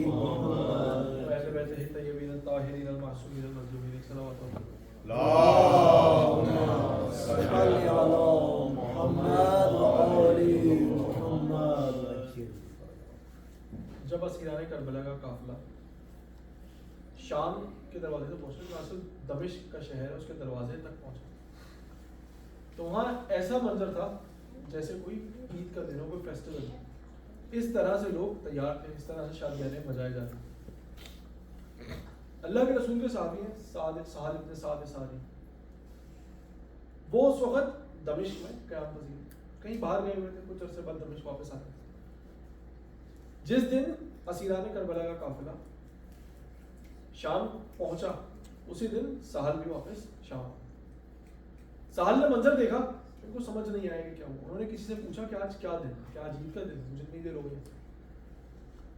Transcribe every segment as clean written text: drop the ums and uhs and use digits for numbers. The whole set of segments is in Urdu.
محمد وأهل بيته الطيبين الطاهرين المعصومين المظلومين صلوات الله. اللهم صل على محمد وآل محمد. جب اسیران کربلا کا قافلہ شام کے دروازے سے پہنچا، جو اصل دمشق کا شہر ہے اس کے دروازے تک پہنچا، تو وہاں ایسا منظر تھا جیسے کوئی عید کا دن ہو، کوئی فیسٹیول ہو. اس طرح سے لوگ تیار تھے، اس طرح سے شادیاں بجائے جا رہے. اللہ کے رسول کے صحابی ہیں سہل ابن سعد ساری، وہ اس وقت دمشق میں قیام پذیر، کہیں باہر گئے ہوئے تھے، کچھ عرصے بعد دمشق واپس آئے. جس دن اسیران کربلا کا قافلہ شام پہنچا، اسی دن سہل بھی واپس شام. سہل نے منظر دیکھا، ان کو سمجھ نہیں آیا کہ کیا ہوا. انہوں نے کسی سے پوچھا کہ آج کیا دن، کیا آج عید کا دن، مجھے اتنی دیر ہو گئی.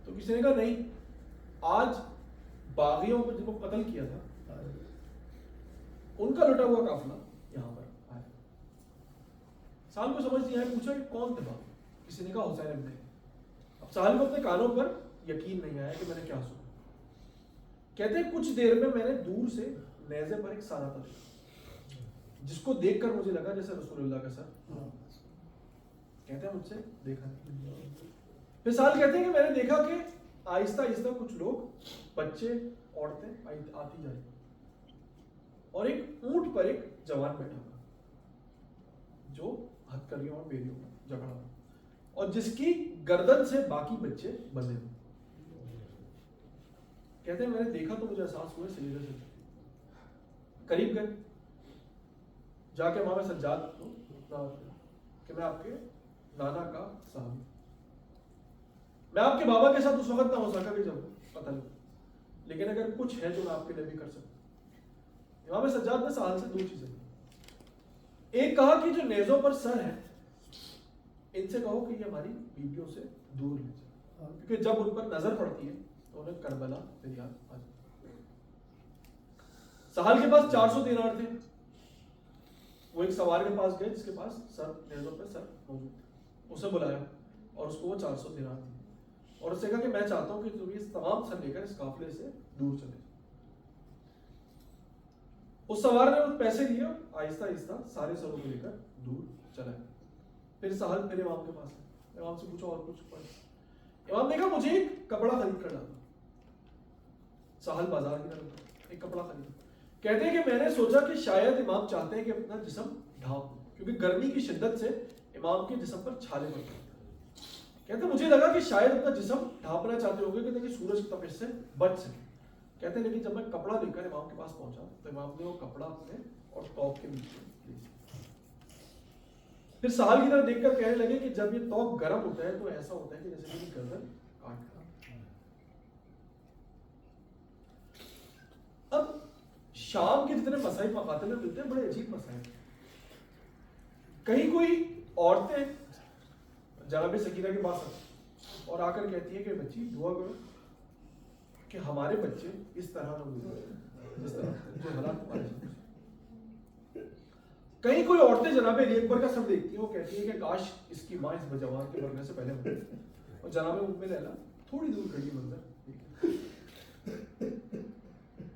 تو کسی نے کہا نہیں، آج باغیوں کو جن کو قتل کیا تھا ان کا لٹا ہوا قافلہ یہاں پر آیا. سہل کو سمجھ نہیں آیا، پوچھا کہ کون تھے باغی. کسی نے کہا حسین ابن. اب سہل کو اپنے کانوں پر یقین نہیں آیا کہ میں نے کیا سنا. کہتے ہیں کچھ دیر میں نے دور سے نیزے پر ایک سانحہ دیکھا، جس کو دیکھ کر مجھے لگا جیسے رسول اللہ کا سر. کہتے ہیں مجھ سے دیکھا. پھر سہل کہتے ہیں کہ میں نے دیکھا کہ آہستہ آہستہ کچھ لوگ، بچے، عورتیں آتی جا رہی، اور ایک اونٹ پر ایک جوان بیٹھا ہوا جو ہتھ کڑیوں اور بیڑیوں میں جکڑا ہوا، اور جس کی گردن سے باقی بچے بندھے ہوئے. کہتے ہیں میں نے دیکھا تو مجھے احساس ہوا سجدے سے قریب گئے، جا کے امام سجاد کو کہ میں آپ کے نانا کا صحابی، میں آپ کے بابا کے ساتھ اس وقت نہ ہو سکا کہ جب قتل ہو، لیکن اگر کچھ ہے جو میں آپ کے لیے بھی کر سکتا. امام سجاد نے سہل سے دو چیزیں، ایک کہا کہ جو نیزوں پر سر ہے ان سے کہو کہ یہ ہماری بیویوں سے دور لے جائے، کیونکہ جب ان پر نظر پڑتی ہے تو انہیں کربلا پھر یاد آ جاتی. سہل کے پاس 400 دینار تھے. وہ ایک سوار کے پاس گئے جس کے پاس سر، نیزوں پہ سر موجود تھے. اسے بلایا اور اس کو وہ 400 دینار دی، اور اس نے کہا کہ میں چاہتا ہوں کہ تم یہ تمام سر لے کر اس قافلے سے دور چلے. اس سوار نے وہ پیسے لیے اور آہستہ آہستہ سارے سروں کو لے کر دور چلا گیا. پھر سہل پھر امام کے پاس ہے، امام سے پوچھا اور کچھ پڑھ. امام نے کہا مجھے ایک کپڑا خرید کر لانا. سہل بازار کی طرف ایک کپڑا خرید. کہتے ہیں کہ میں نے سوچا کہ شاید امام چاہتے ہیں کہ اپنا جسم ڈھانپ، کیونکہ گرمی کی شدت سے امام کے جسم پر چھالے پڑتے ہیں. کہتے ہیں مجھے لگا کہ شاید اپنا جسم ڈھانپنا چاہتے ہوں گے کہ تاکہ سورج کی تپش سے بچ سکے. کہتے ہیں لیکن جب میں کپڑا لے کر امام کے پاس پہنچا تو امام نے وہ کپڑا اپنے اور توپ کے بیچ میں. پھر سہل کی طرف دیکھ کر کہنے لگے کہ جب یہ توپ گرم ہوتا ہے تو ایسا ہوتا ہے کہ جیسے میری گردن کاٹ کر. اب شام کے جتنے مسائل مقاتل میں ملتے ہیں بڑے عجیب مسائل. کہیں کوئی عورتیں جناب سکینہ کے پاس آتی اور آ کر کہتی ہے کہ بچی دعا کرو کہ ہمارے بچے اس طرح نہ گزرے جس طرح جو حالات ہمارے ساتھ. کہیں کوئی عورتیں جناب علی اکبر کا سب دیکھتی ہیں، وہ کہتی ہیں کہ کاش اس کی ماں اس نوجوان کے مرنے سے پہلے مرے. اور جناب ام لیلا تھوڑی دور کھڑی منظر.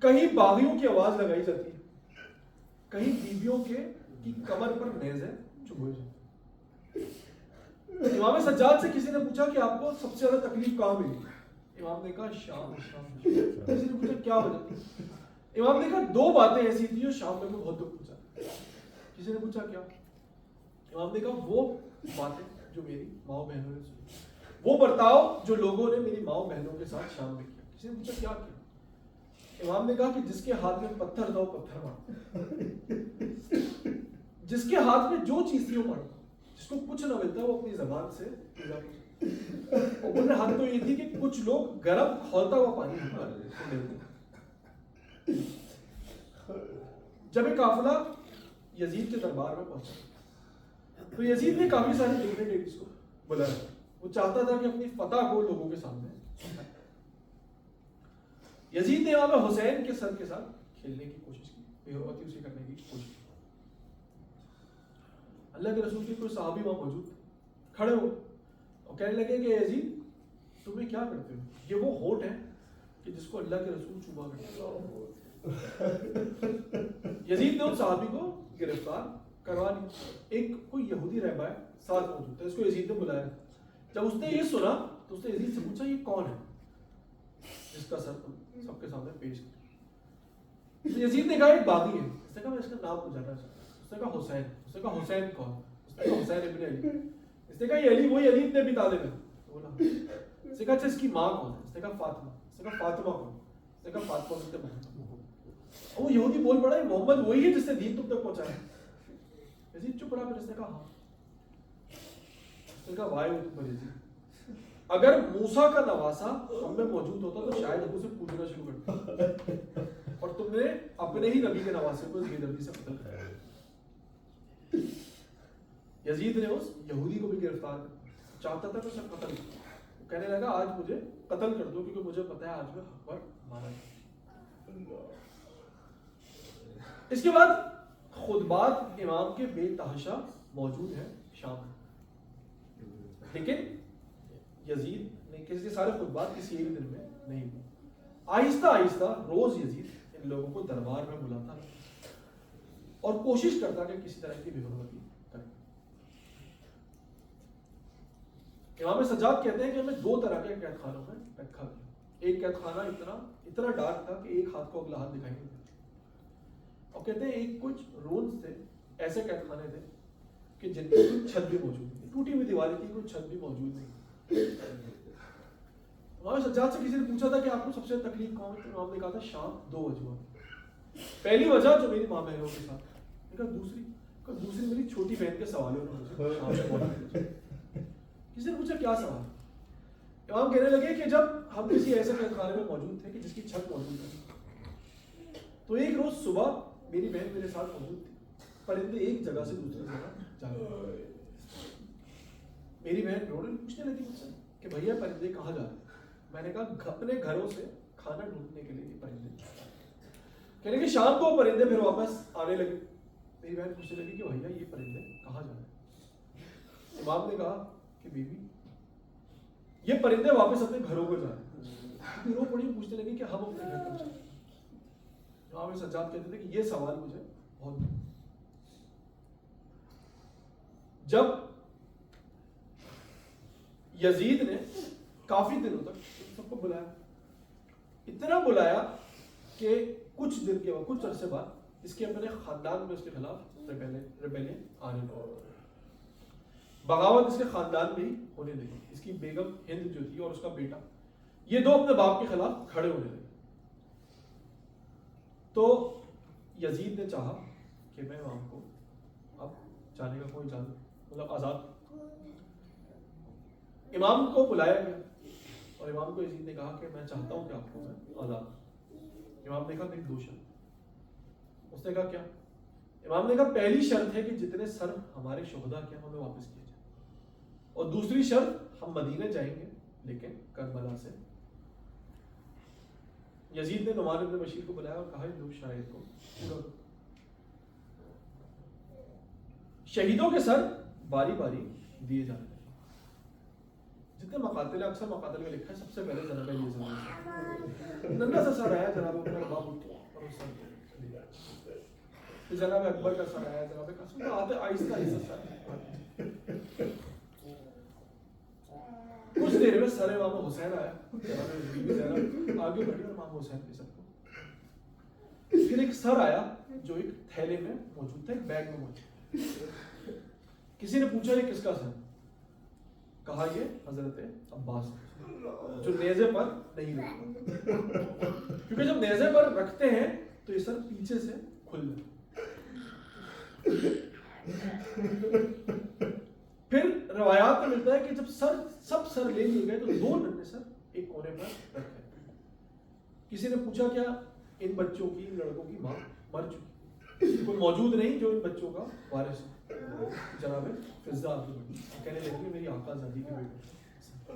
کہیں باغیوں کی آواز لگائی جاتی ہے، کہیں بیویوں کی کمر پر نیزیں چبھوئی جاتی. امام سجاد سے کسی نے پوچھا کہ آپ کو سب سے زیادہ تکلیف کہاں ملی؟ امام نے کہا شام. کسی نے پوچھا کیا وجہ؟ امام نے کہا دو باتیں ایسی تھی جو شام میں بہت دکھ پہنچا. کسی نے پوچھا کیا؟ امام نے کہا وہ باتیں جو میری ماں بہنوں نے سنی، وہ برتاؤ جو لوگوں نے میری ماں بہنوں کے ساتھ شام میں کیا. کسی نے پوچھا کیا کیا؟ امام نے کہا کہ جس کے ہاتھ میں پتھر تھا وہ پتھر مارا، جس کے ہاتھ میں جو چیز تھی وہ مارا، جس کو کچھ نہ ملتا وہ اپنی زبان سے. اور حد تو یہ تھی کہ کچھ لوگ گرم کھولتا ہوا پانی. جب یہ قافلہ یزید کے دربار میں پہنچا تو یزید نے کافی ساری ڈگنیٹریز کو بلایا. وہ چاہتا تھا کہ اپنی فتح کو لوگوں کے سامنے. یزید نے امام حسین کے سر کے ساتھ کھیلنے کی کوشش کی، بے حرمتی اسے کرنے کی کوشش کی. اللہ کے رسول کے کوئی صحابی وہاں موجود کھڑے ہو اور کہنے لگے کہ یزید تمہیں کیا کرتے ہو؟ یہ وہ ہونٹ ہے کہ جس کو اللہ کے رسول چوما کرتے ہیں. یزید نے ان صحابی کو گرفتار کروا لیا. ایک کوئی یہودی رہبا ہے ساتھ موجود تھا, اس کو یزید نے بلایا. جب اس نے یہ سنا تو اس نے یزید سے پوچھا یہ کون ہے جس کا سر سب کے سامنے پیش کیا؟ یزید نے کہا ایک باغی ہے. اس نے کہا میں اس کا نام کو جاننا چاہتا ہوں. اس نے کہا حسین. اس نے کہا حسین کون؟ اس نے کہا حسین ابن علی. اس نے کہا یہ علی وہی علی ابن ابی طالب ہے. بولا. اس نے کہا اچھا اس کی ماں کون ہے؟ اس نے کہا فاطمہ. اس نے کہا فاطمہ کون؟ اس نے کہا فاطمہ بنت محمد. وہ یہودی بول پڑا محمد وہی ہے جس نے دین تم تک پہنچایا. یزید چپ رہا. پھر اس نے کہا ہاں. اس نے کہا وائے ہو تم پر یزید, اگر موسیٰ کا نواسا ہم میں موجود ہوتا تو شاید ہم اسے پوجنا شروع کرتے, اور تم نے اپنے ہی نبی کے نواسے کو بے دردی سے قتل کر دیا. یزید نے اس یہودی کو بھی گرفتار کر چاہتا تھا کہ اسے قتل کر. وہ کہنے لگا آج مجھے قتل کر دو کیونکہ مجھے پتا ہے آج میں حق پر مارا ہے. اس کے بعد خطبات امام کے بے تحاشا موجود ہیں شام میں, لیکن یزید نے کسی سارے خطبات کسی ایک دن میں نہیں ہوئے. آہستہ آہستہ روز یزید ان لوگوں کو دربار میں بلاتا اور کوشش کرتا کہ کسی طرح کی بے حرمتی کرے. امام سجاد کہتے ہیں کہ ہمیں دو طرح کے قید خانوں میں رکھا گیا. ایک قید خانہ اتنا ڈارک تھا کہ ایک ہاتھ کو اگلا ہاتھ دکھائی نہیں دیتا, اور کہتے ہیں ایک کچھ رولز تھے, ایسے قید خانے تھے کہ جن کی کوئی چھت بھی موجود نہیں, ٹوٹی ہوئی دیواریں تھی, کوئی چھت بھی موجود نہیں. امام سجاد سے کسی نے پوچھا تھا کہ آپ کو سب سے تکلیف کون ہے, تو امام نے کہا تھا شام. دو وجوہات. پہلی وجہ جو میری ماں بہنوں کے ساتھ, دوسری میری چھوٹی بہن کے سوالوں نے. کسی نے پوچھا کیا سوال؟ امام کہنے لگے کہ جب ہم کسی ایسے قید خانے میں موجود تھے کہ جس کی چھت موجود تھی, تو ایک روز صبح میری بہن میرے ساتھ موجود تھی. پرندے ایک جگہ سے دوسری جگہ جا رہے. میری بہن رونے پوچھنے لگی مجھ سے کہ بھیا پرندے کہاں جا رہے ہیں؟ میں نے کہا اپنے گھروں سے کھانا ڈھونڈنے کے لیے یہ پرندے. کہنے کہ شام کو پرندے پھر واپس آنے لگے. میری بہن پوچھنے لگی کہ بھیا یہ پرندے کہاں جا رہے ہیں؟ امام نے کہا کہ بیوی یہ پرندے واپس اپنے گھروں کو جا رہے ہیں. رو پڑی پوچھنے لگی کہ ہم اپنے گھر کب جائیں؟ امام سجاد کہتے تھے کہ یہ سوال مجھے بہت. جب یزید نے کافی دنوں تک سب کو بلایا, اتنا بلایا کہ کچھ دن کے بعد, کچھ عرصے بعد اس کے اپنے خاندان میں اس کے خلاف ریبیلین آنے لگی. بغاوت اس کے خاندان میں ہی ہونے لگی. اس کی بیگم ہند جو تھی اور اس کا بیٹا, یہ دو اپنے باپ کے خلاف کھڑے ہونے لگے. تو یزید نے چاہا کہ میں امام کو اب جانے کا کوئی مطلب آزاد. امام کو بلایا گیا اور امام کو یزید نے کہا کہ میں چاہتا ہوں کہ آپ کو میں آزاد. امام نے کہا میری دو شرط. اس نے کہا کیا؟ امام نے کہا پہلی شرط ہے کہ جتنے سر ہمارے شہداء کے ہمیں واپس کیے جائیں, اور دوسری شرط ہم مدینہ جائیں گے لیکن کربلا سے. یزید نے نعمان بن بشیر کو بلایا اور کہا ان دو شرائط کو پورا کرو. شہیدوں کے سر باری باری دیے جانے لگے. جتنے مقاتل ہیں, اکثر مقاتل میں لکھا ہے سب سے پہلے جناب علی زمان ننگا سا سر آیا, جناب عمر باب اٹھے اور اس سر دیا. پھر جناب اکبر کا سر آیا, جناب قاسم کا آتے آہستہ آہستہ سر. کچھ دیر میں سر امام حسین آیا, جناب آگے بڑھی اور امام حسین کے سب کو. پھر ایک سر آیا جو ایک تھیلے میں موجود تھا, ایک بیگ میں موجود. کسی نے پوچھا یہ کس کا سر؟ کہا یہ حضرت عباس, جو نیزے پر نہیں رکھتے, کیونکہ جب نیزے پر رکھتے ہیں تو یہ سر پیچھے سے کھل جاتا. پھر روایات میں ملتا ہے کہ جب سب سر لے لیے گئے تو دو ننھے سر ایک کونے پر رکھے. کسی نے پوچھا کیا ان بچوں کی, ان لڑکوں کی ماں مر چکی؟ کوئی موجود نہیں جو ان بچوں کا وارث ہو. جناب فضا کہنے لگی میری آقا زادی کے بیٹے,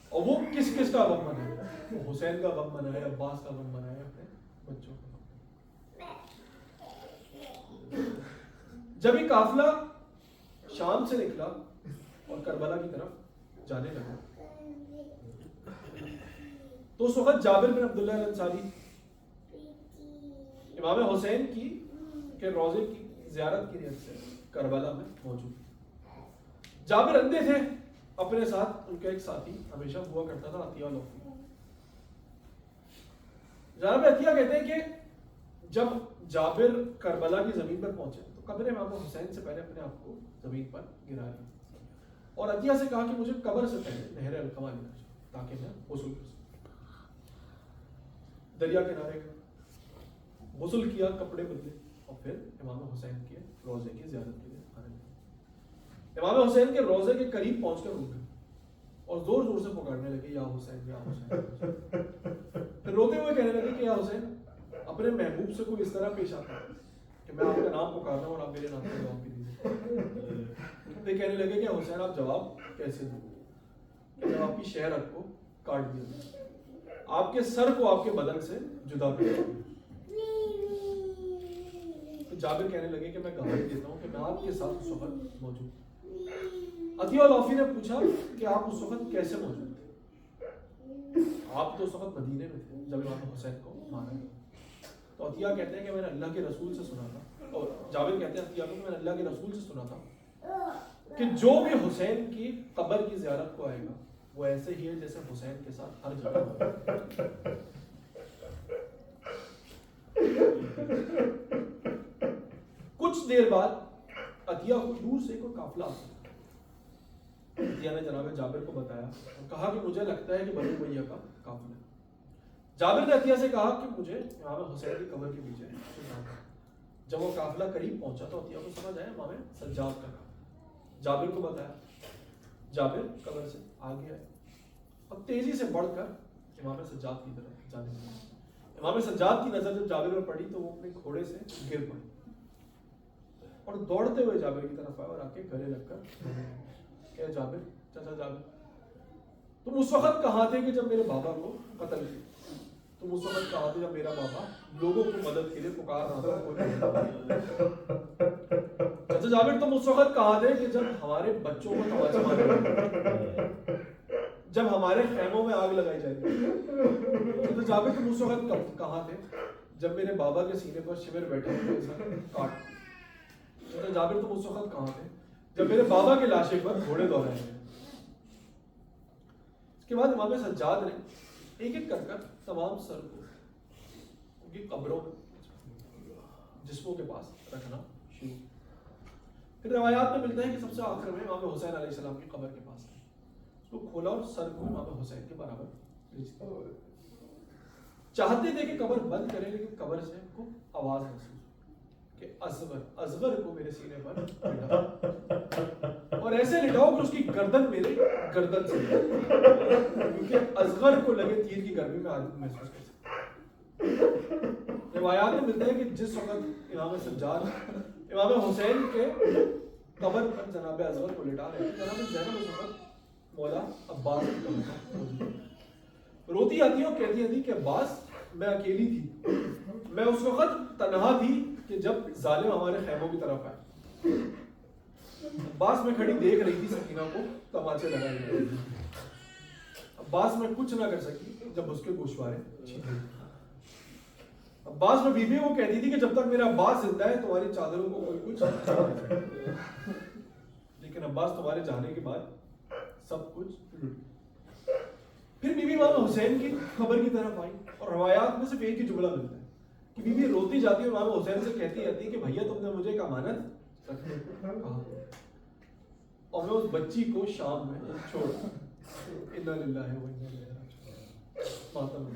اور وہ کس کس کا غم منایا؟ وہ حسین کا غم منایا, عباس کا غم منایا, اپنے بچوں کا. جب یہ قافلہ شام سے نکلا اور کربلا کی طرف جانے لگا تو اس وقت جابر بن عبداللہ الانصاری امام حسین کی کے روزے کی زیارت کی نیت سے کربلا میں موجود. جابر اندھے تھے، اپنے ساتھ ان کا ایک ساتھی ہمیشہ ہوا کرتا تھا، عطیہ لوفی. جناب عطیہ کہتے ہیں کہ جب جابر کربلا کی زمین پر پہنچے تو قبر امام حسین سے پہلے اپنے آپ کو زمین پر گرا لیا اور عطیہ سے کہا کہ مجھے قبر سے پہلے نہر القما لے جاؤ تاکہ میں غسل کر سکوں. دریا کنارے کا غسل کیا، کپڑے بدلے اور پھر امام حسین کے روزے کی زیارت کے لیے آنے لگے. امام حسین کے روزے کے قریب پہنچ کر رک گئے اور زور زور سے پکارنے لگے یا حسین یا حسین. پھر روتے ہوئے کہنے لگے کہ یا حسین، اپنے محبوب سے کوئی اس طرح پیش آتا ہے کہ میں آپ کا نام پکار رہا ہوں اور آپ میرے نام کا جواب بھی دیجیے. پھر کہنے لگے کہ حسین آپ جواب کیسے دیں کہ جب آپ کی شہرت کو کاٹ دیا جائے، آپ کے سر کو آپ کے بدن سے جدا کر دیا. تو جابر کہنے لگے کہ میں گواہی دیتا ہوں کہ میں آپ کے ساتھ اس وقت موجود. عطیہ لوفی نے پوچھا کہ آپ اس وقت کیسے موجود تھے؟ آپ تو اس وقت مدینے میں تھے جب امام حسین کو مارا گیا. تو عطیہ کہتے ہیں کہ میں نے اللہ کے رسول سے سنا تھا، اور جابر کہتے ہیں عطیہ کو کہ میں نے اللہ کے رسول سے سنا تھا کہ جو بھی حسین کی قبر کی زیارت کو آئے گا وہ ایسے ہی ہے جیسے حسین کے ساتھ ہر جگہ. کچھ دیر بعد عطیہ کو دور سے کوئی قافلہ آتا. عطیہ نے جناب جابر کو بتایا اور کہا کہ مجھے لگتا ہے کہ بنو امیہ کا قافلہ ہے. جابر نے عطیہ سے کہا کہ مجھے امام حسین کی قبر کے پیچھے. جب وہ قافلہ قریب پہنچا تو عطیہ کو سمجھ آیا امام سجاد کا کام. جابر کو بتایا، جابر قبر سے آگے آئے اور تیزی سے بڑھ کر امام سجاد کی طرف جانے لگے. امام سجاد کی نظر جب جابر پر پڑی تو وہ اپنے گھوڑے سے گر پڑے اور دوڑتے ہوئے جابر کی طرف آئے اور آ کے گلے لگ کر کہ جابر، چچا جابر، تم اس وقت کہاں تھے کہ جب میرے بابا کو قتل کیا؟ تم اس وقت کہاں تھے جب میرا بابا لوگوں کو مدد کے لیے پکار رہا تھا؟ چچا جابر، تم اس وقت کہاں تھے کہ جب ہمارے بچوں کو تماچا مارا گیا، جب ہمارے خیموں میں آگ لگائی جائے گی؟ چچا جابر، تم اس وقت کہاں تھے جب میرے بابا کے سینے پر شمر بیٹھے ہوئے کاٹ؟ چچا جابر، تم اس وقت کہاں تھے جب میرے بابا کے لاشے پر گھوڑے دوڑائے گئے؟ اس کے بعد امام سجاد نے ایک ایک کر کر تمام سر کو ان کی قبروں میں جسموں کے پاس رکھنا شروع. پھر روایات میں ملتا ہے کہ سب سے آخر میں امام حسین علیہ السلام کی قبر کے پاس اس کو کھولا اور سر کو امام حسین کے برابر چاہتے تھے کہ قبر بند کریں، لیکن قبر سے ان کو آواز محسوس کہ اصغر کو میرے سینے پر لٹاؤ اور ایسے لٹاؤ کہ اس کی گردن میرے گردن سے کیونکہ اصغر کو لگے تیر کی گرمی میں آدمی محسوس کر سکتا. روایات میں ملتا ہے کہ جس وقت امام سجاد امام حسین کے قبر پر جناب اصغر کو لٹا رہے تھے، جناب زینب اس وقت مولا عباس کی قبر پر موجود روتی آتی اور کہتی تھی کہ عباس، میں اکیلی تھی، میں اس وقت تنہا تھی کہ جب ظالم ہمارے خیموں کی طرف آئے. عباس میں کھڑی دیکھ رہی تھی سکینہ کو تماچے لگائے گئے. عباس میں کچھ نہ کر سکی جب اس کے گوشوارے چھینے. عباس میں بیوی وہ کہتی تھی کہ جب تک میرا عباس زندہ ہے تمہاری چادروں کو کوئی کچھ لیکن عباس تمہارے جانے کے بعد سب کچھ لٹ. پھر بی بی امام حسین کی قبر کی طرف آئی اور روایات میں صرف ایک ہی جملہ ملتا ہے کہ بی بی روتی جاتی ہے امام حسین سے کہتی رہتی ہے کہ بھیا تم نے مجھے ایک امانت رکھنے کو کہا اور میں اس بچی کو شام میں چھوڑ. انا للہ و انا الیہ راجعون.